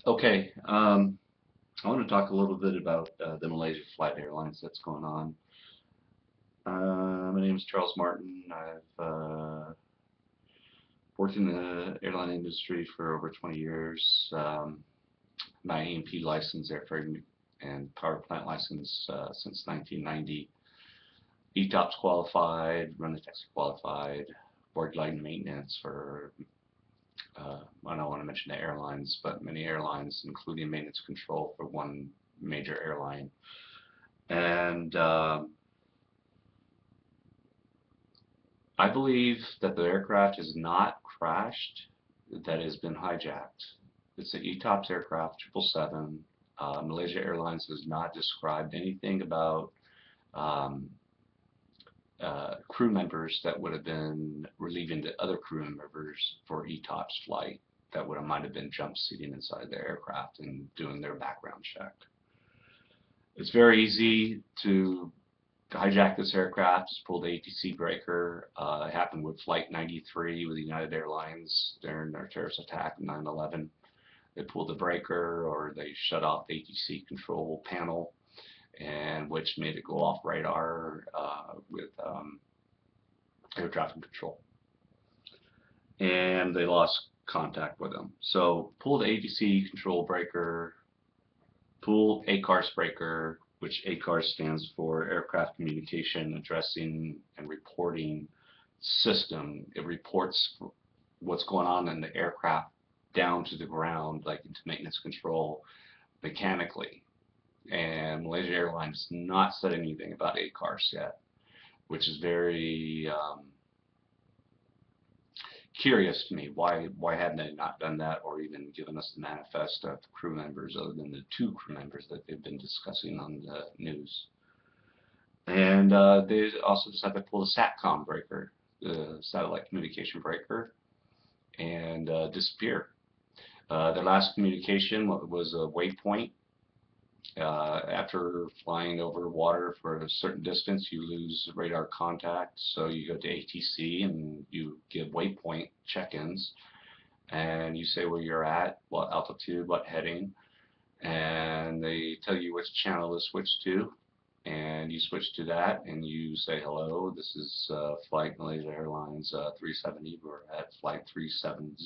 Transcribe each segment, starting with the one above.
Okay, I want to talk a little bit about the Malaysia Flight Airlines that's going on. My name is Charles Martin. I've worked in the airline industry for over 20 years. My A&P license, airframe and power plant license since 1990. ETOPS qualified, run the taxi qualified, board line maintenance for I don't want to mention the airlines, but many airlines, including maintenance control for one major airline. And I believe that the aircraft is not crashed, that has been hijacked. It's an ETOPS aircraft, 777. Malaysia Airlines has not described anything about um, crew members that would have been relieving the other crew members for ETOPS flight that would have might have been jump seating inside the aircraft and doing their background check. It's very easy to hijack this aircraft, just pull the ATC breaker. It happened with Flight 93 with United Airlines during their terrorist attack in 9/11. They pulled the breaker or they shut off the ATC control panel, and which made it go off radar with air traffic control. And they lost contact with them. So pull the ATC control breaker, pull ACARS breaker, which ACARS stands for Aircraft Communication Addressing and Reporting System. It reports what's going on in the aircraft down to the ground, like into maintenance control, mechanically. And Malaysia Airlines not said anything about ACARS yet, which is very curious to me. Why hadn't they not done that or even given us the manifest of the crew members other than the two crew members that they've been discussing on the news? And they also decided to pull the SATCOM breaker, the satellite communication breaker, and disappear. Their last communication was a waypoint. After flying over water for a certain distance, you lose radar contact. So you go to ATC and you give waypoint check-ins, and you say where you're at, what altitude, what heading, and they tell you which channel to switch to, and you switch to that, and you say, hello, this is Flight Malaysia Airlines 370, we're at Flight 370,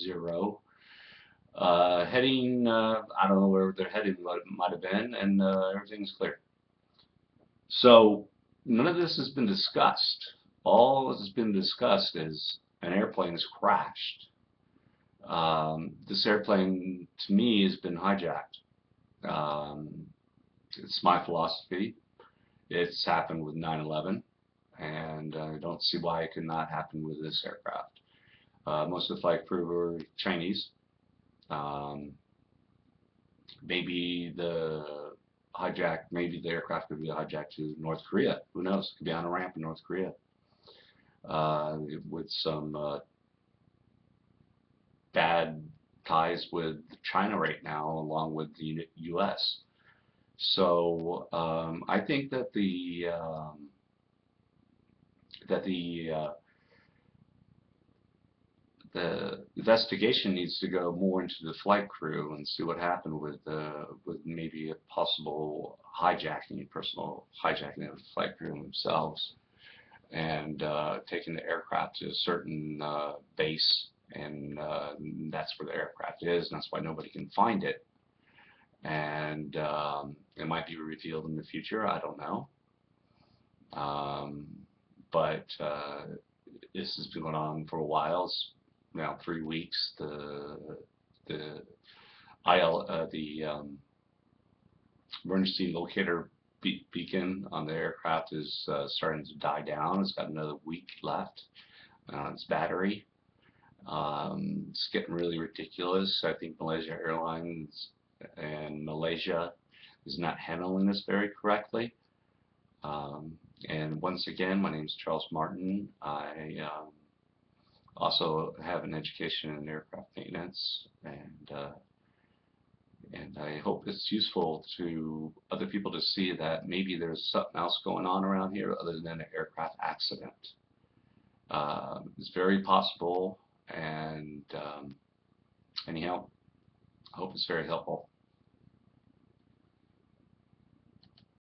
heading, I don't know where they're heading, what it might have been, and everything's clear. So none of this has been discussed. All that's been discussed is an airplane has crashed. This airplane, to me, has been hijacked. Um, it's my philosophy. It's happened with 9/11, and I don't see why it could not happen with this aircraft. Most of the flight crew were Chinese. Um, maybe maybe the aircraft could be hijacked to North Korea. Who knows? It could be on a ramp in North Korea with some bad ties with China right now, along with the U.S. So I think that that the investigation needs to go more into the flight crew and see what happened with maybe a possible hijacking, personal hijacking of the flight crew themselves, and taking the aircraft to a certain base, and that's where the aircraft is, and that's why nobody can find it. And it might be revealed in the future. I don't know. Um, but this has been going on for a while. It's now 3 weeks. The emergency locator beacon on the aircraft is starting to die down. It's got another week left on its battery. It's getting really ridiculous. I think Malaysia Airlines and Malaysia is not handling this very correctly. Um, and once again, my name is Charles Martin. I also have an education in aircraft maintenance, and I hope it's useful to other people to see that maybe there's something else going on around here other than an aircraft accident. It's very possible, and anyhow, I hope it's very helpful.